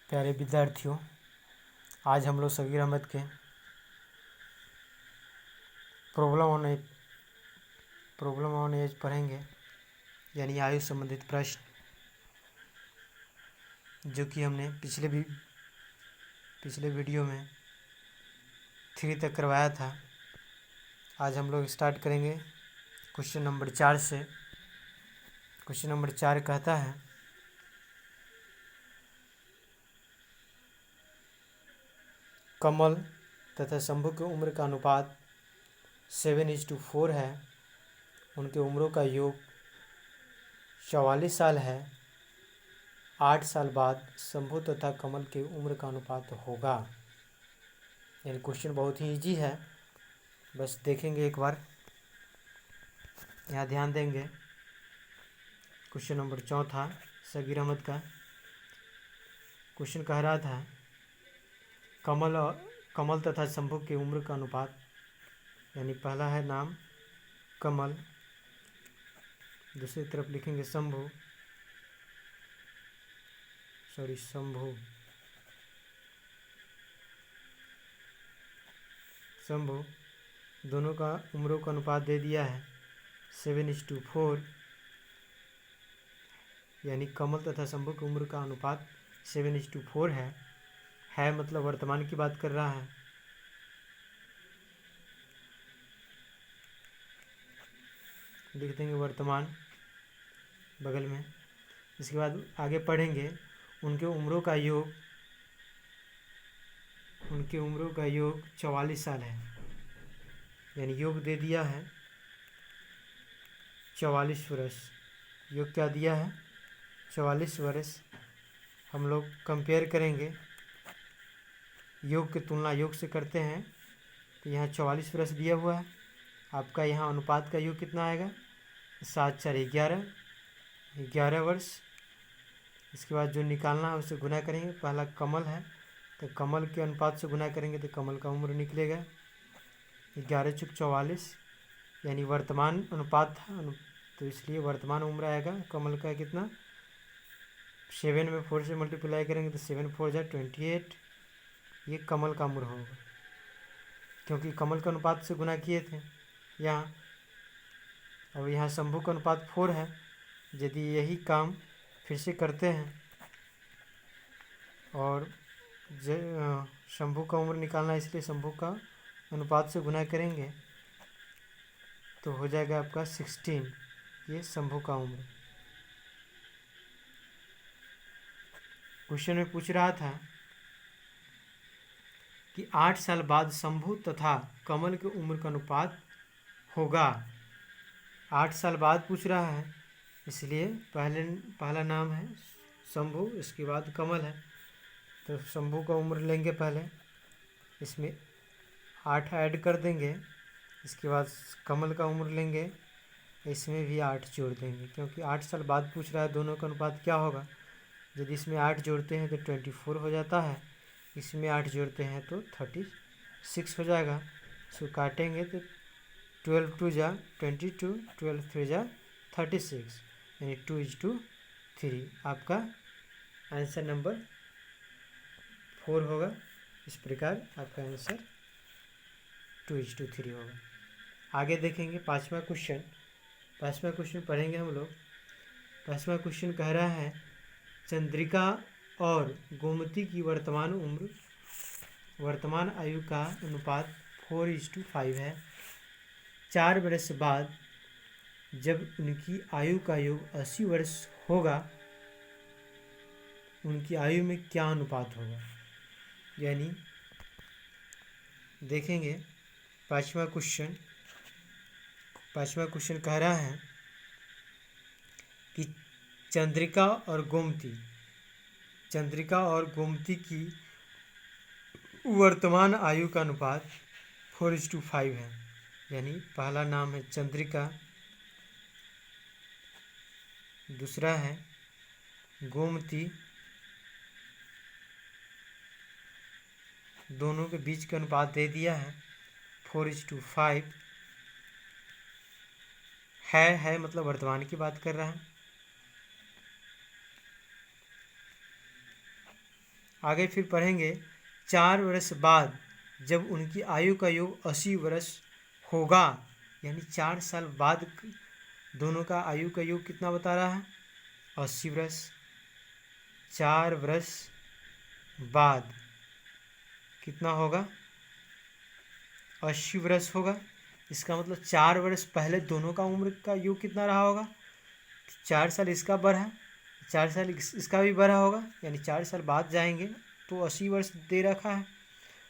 प्यारे विद्यार्थियों, आज हम लोग सगीर अहमद के प्रॉब्लम ऑन एज पढ़ेंगे, यानी आयु संबंधित प्रश्न, जो कि हमने पिछले वीडियो में 3 तक करवाया था। आज हम लोग स्टार्ट करेंगे क्वेश्चन नंबर 4 से। क्वेश्चन नंबर 4 कहता है, कमल तथा शंभू की उम्र का अनुपात 7:4 है। उनके उम्रों का योग 44 साल है। 8 साल बाद शंभू तथा कमल की उम्र का अनुपात होगा। यानी क्वेश्चन बहुत ही इजी है, बस देखेंगे एक बार, यहाँ ध्यान देंगे। क्वेश्चन नंबर 4 सगीर अहमद का क्वेश्चन कह रहा था, कमल तथा शंभू की उम्र का अनुपात, यानी पहला है नाम कमल, दूसरी तरफ लिखेंगे शंभू, दोनों का उम्रों का अनुपात दे दिया है 7:4, यानी कमल तथा शंभू की उम्र का अनुपात 7:4 है मतलब वर्तमान की बात कर रहा है। लिख देंगे वर्तमान बगल में। इसके बाद आगे पढ़ेंगे, उनके उम्रों का योग 44 साल है, यानी योग दे दिया है 44 वर्ष। योग क्या दिया है? 44 वर्ष। हम लोग कंपेयर करेंगे, योग की तुलना योग से करते हैं, तो यहाँ 44 वर्ष दिया हुआ है। आपका यहाँ अनुपात का योग कितना आएगा? 7 4 11 वर्ष। इसके बाद जो निकालना है उसे गुना करेंगे। पहला कमल है, तो कमल के अनुपात से गुना करेंगे तो कमल का उम्र निकलेगा 11 × 44, यानी वर्तमान अनुपात था, तो इसलिए वर्तमान उम्र आएगा कमल का कितना? 7 में 4 से मल्टीप्लाई करेंगे तो 7 4 जा 28। ये कमल का उम्र होगा, क्योंकि कमल के अनुपात से गुना किए थे यहाँ। और यहाँ शंभू का अनुपात 4 है। यदि यही काम फिर से करते हैं और शंभू का उम्र निकालना, इसलिए शंभू का अनुपात से गुना करेंगे तो हो जाएगा आपका 16। ये शंभू का उम्र। क्वेश्चन में पूछ रहा था कि 8 साल बाद शंभू तथा कमल की उम्र का अनुपात होगा। 8 साल बाद पूछ रहा है, इसलिए पहला नाम है शंभू, इसके बाद कमल है, तो शंभू का उम्र लेंगे पहले, इसमें 8 ऐड कर देंगे। इसके बाद कमल का उम्र लेंगे, इसमें भी 8 जोड़ देंगे, क्योंकि 8 साल बाद पूछ रहा है दोनों का अनुपात क्या होगा। यदि इसमें 8 जोड़ते हैं तो 24 हो जाता है, इसमें 8 जोड़ते हैं तो 36 हो जाएगा। इसको काटेंगे तो 12 2 जा 22, 12 3 जा 36, यानी 2:3। आपका आंसर नंबर 4 होगा। इस प्रकार आपका आंसर 2:3 होगा। आगे देखेंगे पाँचवा क्वेश्चन पढ़ेंगे हम लोग। पाँचवा क्वेश्चन कह रहा है, चंद्रिका और गोमती की वर्तमान आयु का अनुपात 4:5 है। 4 वर्ष बाद जब उनकी आयु का योग 80 वर्ष होगा, उनकी आयु में क्या अनुपात होगा? यानी देखेंगे पाँचवा क्वेश्चन कह रहा है कि चंद्रिका और गोमती की वर्तमान आयु का अनुपात 4:5 है। यानी पहला नाम है चंद्रिका, दूसरा है गोमती, दोनों के बीच का अनुपात दे दिया है 4:5 है मतलब वर्तमान की बात कर रहा है। आगे फिर पढ़ेंगे 4 वर्ष बाद जब उनकी आयु का योग 80 वर्ष होगा, यानी 4 साल बाद दोनों का आयु का योग कितना बता रहा है? 80 वर्ष। 4 वर्ष बाद कितना होगा? 80 वर्ष होगा। इसका मतलब 4 वर्ष पहले दोनों का उम्र का योग कितना रहा होगा? 4 साल इसका बढ़ा, 4 साल इसका भी बढ़ा होगा, यानी 4 साल बाद जाएंगे तो 80 वर्ष दे रखा है।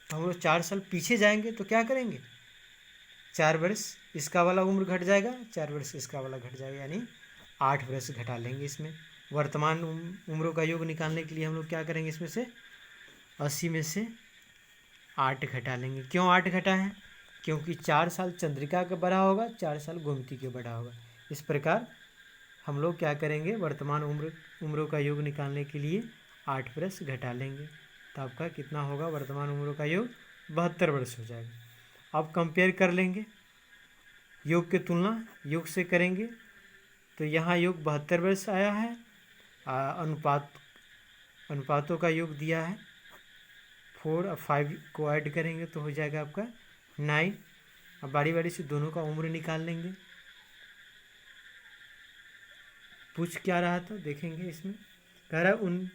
तो हम लोग 4 साल पीछे जाएंगे तो क्या करेंगे? 4 वर्ष इसका वाला उम्र घट जाएगा, 4 वर्ष इसका वाला घट जाएगा, यानी 8 वर्ष घटा लेंगे। इसमें वर्तमान उम्रों का योग निकालने के लिए हम लोग क्या करेंगे? इसमें से 80 में से 8 घटा लेंगे। क्यों 8 घटा है? क्योंकि 4 साल चंद्रिका का बढ़ा होगा, 4 साल गोमती के बढ़ा होगा। इस प्रकार हम लोग क्या करेंगे? वर्तमान उम्रों का योग निकालने के लिए 8 वर्ष घटा लेंगे, तो आपका कितना होगा? वर्तमान उम्रों का योग 72 वर्ष हो जाएगा। अब कंपेयर कर लेंगे, योग की तुलना योग से करेंगे, तो यहाँ योग 72 वर्ष आया है। अनुपातों का योग दिया है 4 और 5 को ऐड करेंगे तो हो जाएगा आपका 9। अब बारी बारी से दोनों का उम्र निकाल लेंगे। पूछ क्या रहा था देखेंगे इसमें। कह रहा है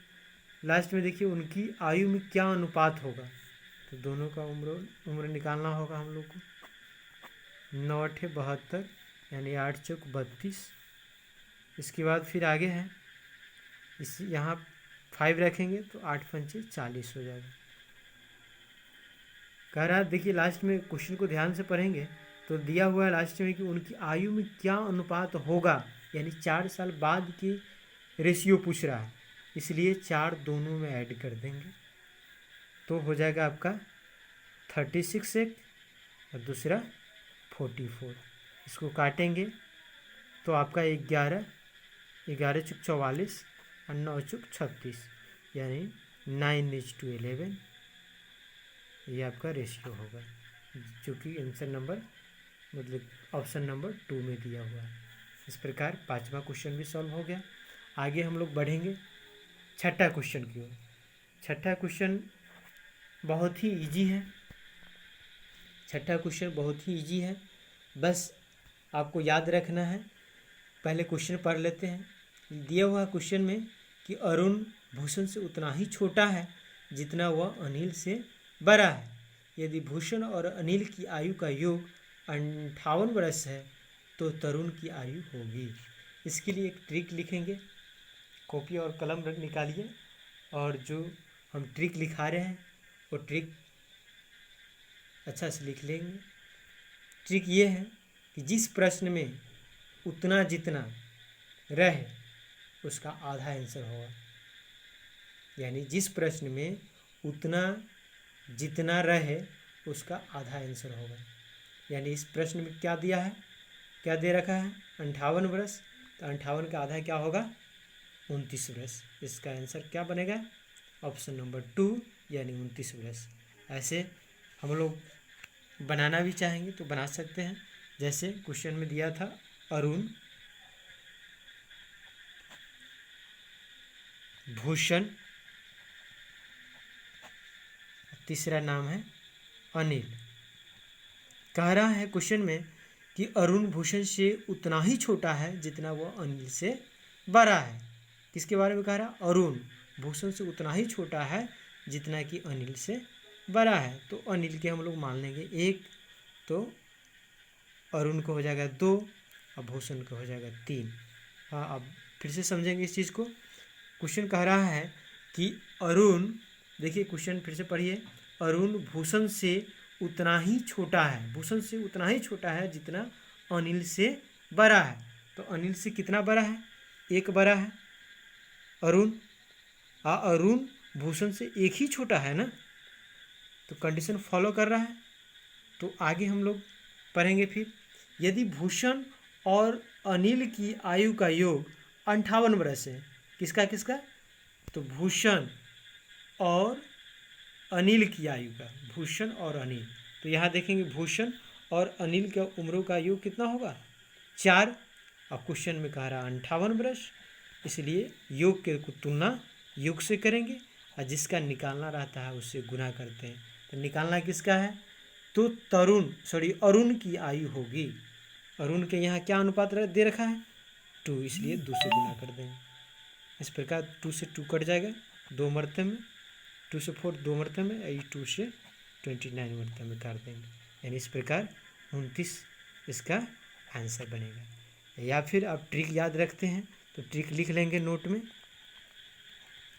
लास्ट में देखिए उनकी आयु में क्या अनुपात होगा, तो दोनों का उम्र निकालना होगा हम लोग को। 9 8 72, यानी 8 चौक 32। इसके बाद फिर आगे है इस यहाँ 5 रखेंगे तो 8 पंचे 40 हो जाएगा। कह रहा है देखिए लास्ट में क्वेश्चन को ध्यान से पढ़ेंगे तो दिया हुआ है लास्ट में कि उनकी आयु में क्या अनुपात होगा, यानी 4 साल बाद की रेशियो पूछ रहा है, इसलिए 4 दोनों में ऐड कर देंगे तो हो जाएगा आपका 36 एक और दूसरा 44। इसको काटेंगे तो आपका 11 चुक 44 और 9 चुक 36, यानी 9:11 ये आपका रेशियो होगा, जो कि आंसर नंबर मतलब ऑप्शन नंबर 2 में दिया हुआ है। इस प्रकार 5वां क्वेश्चन भी सॉल्व हो गया। आगे हम लोग बढ़ेंगे 6ठा क्वेश्चन की ओर। 6ठा क्वेश्चन बहुत ही इजी है। 6ठा क्वेश्चन बहुत ही इजी है, बस आपको याद रखना है। पहले क्वेश्चन पढ़ लेते हैं। दिया हुआ क्वेश्चन में कि अरुण भूषण से उतना ही छोटा है जितना वह अनिल से बड़ा है। यदि भूषण और अनिल की आयु का योग 58 वर्ष है तो तरुण की आयु होगी। इसके लिए एक ट्रिक लिखेंगे, कॉपी और कलम निकालिए और जो हम ट्रिक लिखा रहे हैं वो ट्रिक अच्छा से लिख लेंगे। ट्रिक ये है कि जिस प्रश्न में उतना जितना रहे उसका आधा आंसर होगा, यानी जिस प्रश्न में उतना जितना रहे उसका आधा आंसर होगा। यानी इस प्रश्न में क्या दिया है, क्या दे रखा है? 58 वर्ष, तो 58 का आधा क्या होगा? 29 वर्ष। इसका आंसर क्या बनेगा? ऑप्शन नंबर 2, यानी 29 वर्ष। ऐसे हम लोग बनाना भी चाहेंगे तो बना सकते हैं। जैसे क्वेश्चन में दिया था अरुण भूषण, तीसरा नाम है अनिल। कह रहा है क्वेश्चन में कि अरुण भूषण से उतना ही छोटा है जितना वह अनिल से बड़ा है। किसके बारे में कह रहा है? अरुण भूषण से उतना ही छोटा है जितना कि अनिल से बड़ा है। तो अनिल के हम लोग मान लेंगे 1, तो अरुण को हो जाएगा 2 और भूषण को हो जाएगा 3। हाँ, अब फिर से समझेंगे इस चीज़ को। क्वेश्चन कह रहा है कि अरुण, देखिए क्वेश्चन फिर से पढ़िए। अरुण भूषण से उतना ही छोटा है, भूषण से उतना ही छोटा है जितना अनिल से बड़ा है। तो अनिल से कितना बड़ा है? 1 बड़ा है अरुण। अरुण भूषण से 1 ही छोटा है ना, तो कंडीशन फॉलो कर रहा है। तो आगे हम लोग पढ़ेंगे फिर। यदि भूषण और अनिल की आयु का योग 58 वर्ष है, किसका किसका? तो भूषण और अनिल की आयु का, भूषण और अनिल। तो यहाँ देखेंगे भूषण और अनिल के उम्रों का योग कितना होगा? 4। और क्वेश्चन में कह रहा 58 वर्ष, इसलिए योग के तुलना योग से करेंगे। और जिसका निकालना रहता है उससे गुना करते हैं। तो निकालना किसका है? तो अरुण की आयु होगी। अरुण के यहाँ क्या अनुपात दे रखा है? 2, इसलिए 2 से गुना कर देंगे। इस प्रकार 2 से 2 कट जाएगा 2 मरते में, 2 से 4 2 मरते में, 2 से 29 मरते में काट देंगे। यानी इस प्रकार 29 इसका आंसर बनेगा। या फिर आप ट्रिक याद रखते हैं तो ट्रिक लिख लेंगे नोट में।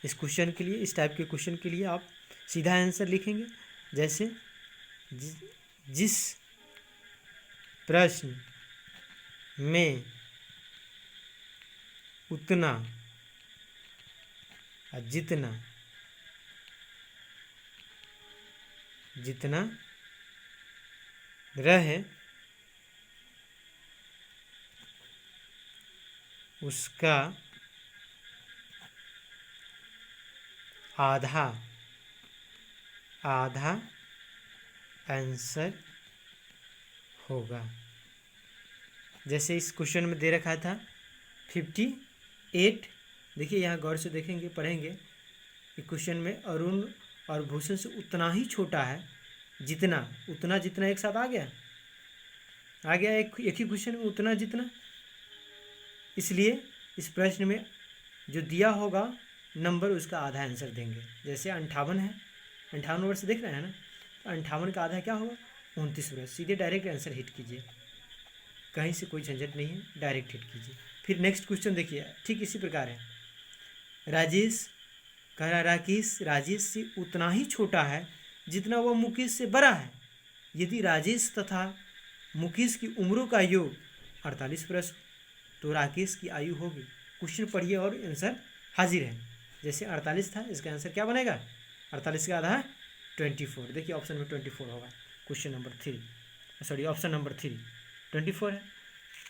इस क्वेश्चन के लिए, इस टाइप के क्वेश्चन के लिए आप सीधा आंसर लिखेंगे। जैसे जिस प्रश्न में उतना जितना रहे उसका आधा आंसर होगा। जैसे इस क्वेश्चन में दे रखा था 58। देखिए यहाँ गौर से देखेंगे, पढ़ेंगे कि क्वेश्चन में अरुण और भूषण से उतना ही छोटा है उतना जितना एक साथ आ गया एक ही क्वेश्चन में उतना जितना। इसलिए इस प्रश्न में जो दिया होगा नंबर उसका आधा आंसर देंगे। जैसे 58 है, 58 वर्ष देख रहे हैं ना, तो 58 का आधा क्या होगा? 29 वर्ष। सीधे डायरेक्ट आंसर हिट कीजिए, कहीं से कोई झंझट नहीं है, डायरेक्ट हिट कीजिए। फिर नेक्स्ट क्वेश्चन देखिए, ठीक इसी प्रकार है। राकेश राजेश से उतना ही छोटा है जितना वह मुकेश से बड़ा है। यदि राजेश तथा मुकेश की उम्रों का योग 48 वर्ष तो राकेश की आयु होगी। क्वेश्चन पढ़िए और आंसर हाजिर है। जैसे 48 था, इसका आंसर क्या बनेगा? 48 का आधा 24। देखिए ऑप्शन में 24 होगा। क्वेश्चन नंबर 3, ऑप्शन नंबर 3 24 है।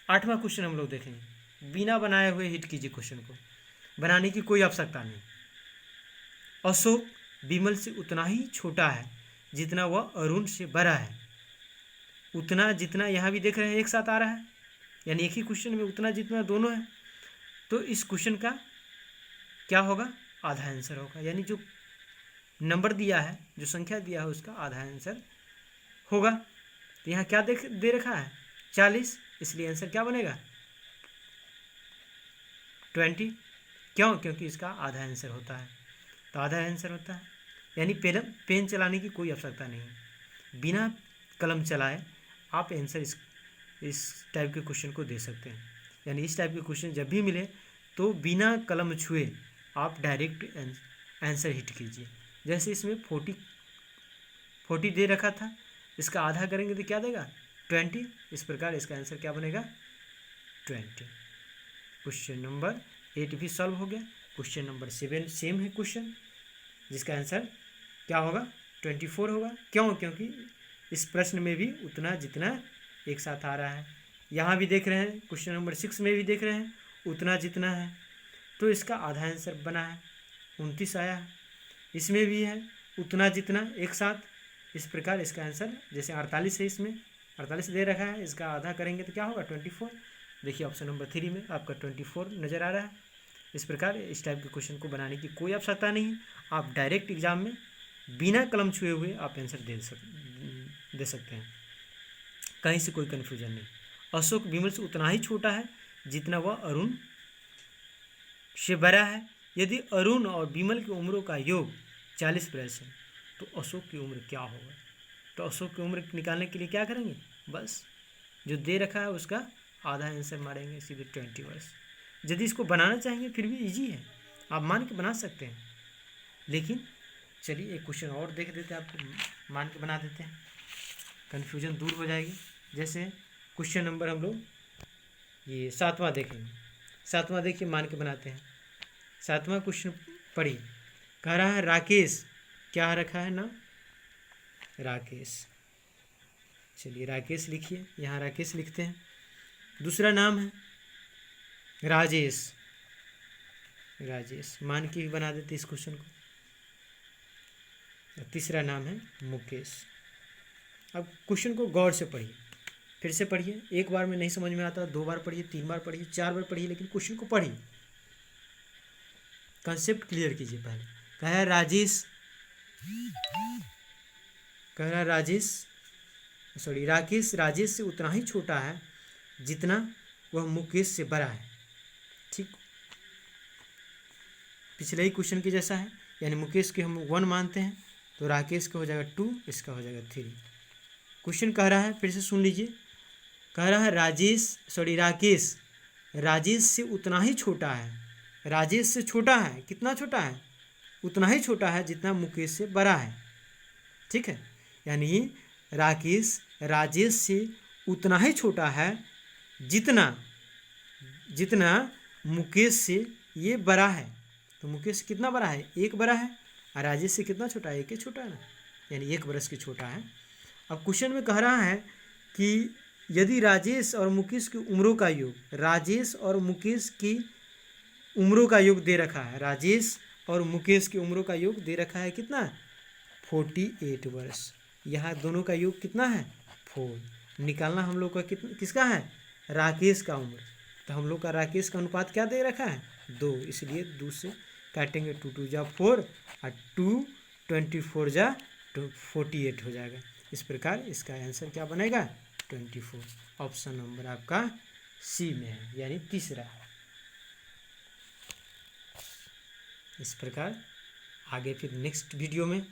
8वां क्वेश्चन हम लोग देखेंगे। बिना बनाए हुए हिट कीजिए क्वेश्चन को, बनाने की कोई आवश्यकता नहीं। अशोक विमल से उतना ही छोटा है जितना वह अरुण से बड़ा है। उतना जितना यहाँ भी देख रहे हैं एक साथ आ रहा है, यानी एक ही क्वेश्चन में उतना जितना दोनों है। तो इस क्वेश्चन का क्या होगा? आधा आंसर होगा। यानी जो नंबर दिया है, जो संख्या दिया है, उसका आधा आंसर होगा। तो यहाँ क्या दे रखा है? 40, इसलिए आंसर क्या बनेगा? 20। क्यों? क्योंकि इसका आधा आंसर होता है। तो आधा आंसर होता है, यानी पेन चलाने की कोई आवश्यकता नहीं है। बिना कलम चलाए आप आंसर इस टाइप के क्वेश्चन को दे सकते हैं। यानी इस टाइप के क्वेश्चन जब भी मिले तो बिना कलम छुए आप डायरेक्ट आंसर हिट कीजिए। जैसे इसमें 40 दे रखा था, इसका आधा करेंगे तो क्या देगा? 20। इस प्रकार इसका आंसर क्या बनेगा? 20। क्वेश्चन नंबर 8 भी सॉल्व हो गया। क्वेश्चन नंबर 7 सेम है क्वेश्चन, जिसका आंसर क्या होगा? 24 होगा। क्यों? क्योंकि इस प्रश्न में भी उतना जितना एक साथ आ रहा है। यहाँ भी देख रहे हैं, क्वेश्चन नंबर 6 में भी देख रहे हैं उतना जितना है, तो इसका आधा आंसर बना है, 29 आया है। इसमें भी है उतना जितना एक साथ। इस प्रकार इसका आंसर, जैसे 48 है, इसमें 48 दे रखा है, इसका आधा करेंगे तो क्या होगा? 24। देखिए ऑप्शन नंबर 3 में आपका 24 नज़र आ रहा है। इस प्रकार इस टाइप के क्वेश्चन को बनाने की कोई आवश्यकता नहीं है। आप डायरेक्ट एग्जाम में बिना कलम छुए हुए आप आंसर दे सकते हैं, कहीं से कोई कन्फ्यूजन नहीं। अशोक विमल से उतना ही छोटा है जितना वह अरुण से बड़ा है। यदि अरुण और विमल की उम्रों का योग 40 वर्ष है तो अशोक की उम्र क्या होगा? तो अशोक की उम्र निकालने के लिए क्या करेंगे? बस जो दे रखा है उसका आधा आंसर मारेंगे, सीधे 20 वर्ष। यदि इसको बनाना चाहेंगे फिर भी इजी है, आप मान के बना सकते हैं। लेकिन चलिए एक क्वेश्चन और देख देते हैं, आपको मान के बना देते हैं, कन्फ्यूजन दूर हो जाएगी। जैसे क्वेश्चन नंबर हम लोग ये 7वां देखेंगे। 7वां देखिए, मान के बनाते हैं। 7वां क्वेश्चन पढ़िए। कह रहा है राकेश, क्या रखा है ना? राकेश। चलिए राकेश लिखिए, यहाँ राकेश लिखते हैं। दूसरा नाम है राजेश, मान के भी बना देते इस क्वेश्चन को। तीसरा नाम है मुकेश। अब क्वेश्चन को गौर से पढ़िए, फिर से पढ़िए। एक बार में नहीं समझ में आता, 2 बार पढ़िए, 3 बार पढ़िए, 4 बार पढ़िए, लेकिन क्वेश्चन को पढ़िए, कंसेप्ट क्लियर कीजिए। पहले कह रहा है राकेश राजेश से उतना ही छोटा है जितना वह मुकेश से बड़ा है। ठीक, पिछले ही क्वेश्चन के जैसा है, यानी मुकेश के हम 1 मानते हैं तो राकेश का हो जाएगा 2, इसका हो जाएगा 3। क्वेश्चन कह रहा है, फिर से सुन लीजिए, कह रहा है राकेश राजेश से उतना ही छोटा है, राजेश से छोटा है, कितना छोटा है, उतना ही छोटा है जितना मुकेश से बड़ा है। ठीक है, यानी राकेश राजेश से उतना ही छोटा है जितना मुकेश से ये बड़ा है। तो मुकेश से कितना बड़ा है, 1 बड़ा है, और राजेश से कितना छोटा है, 1 ही छोटा है ना, यानी 1 बरस की छोटा है। अब क्वेश्चन में कह रहा है कि यदि राजेश और मुकेश की उम्रों का योग, राजेश और मुकेश की उम्रों का योग दे रखा है, राजेश और मुकेश की उम्रों का योग दे रखा है कितना, 48 वर्ष। यहाँ दोनों का योग कितना है, 4। निकालना हम लोग का किसका है, राकेश का उम्र। तो हम लोग का राकेश का अनुपात क्या दे रखा है, 2, इसलिए 2 से काटेंगे, 2 2 जा 4 और 2 24 जा 48 हो जाएगा। इस प्रकार इसका आंसर क्या बनेगा, 24। ऑप्शन नंबर आपका सी में है, यानी तीसरा। इस प्रकार आगे फिर नेक्स्ट वीडियो में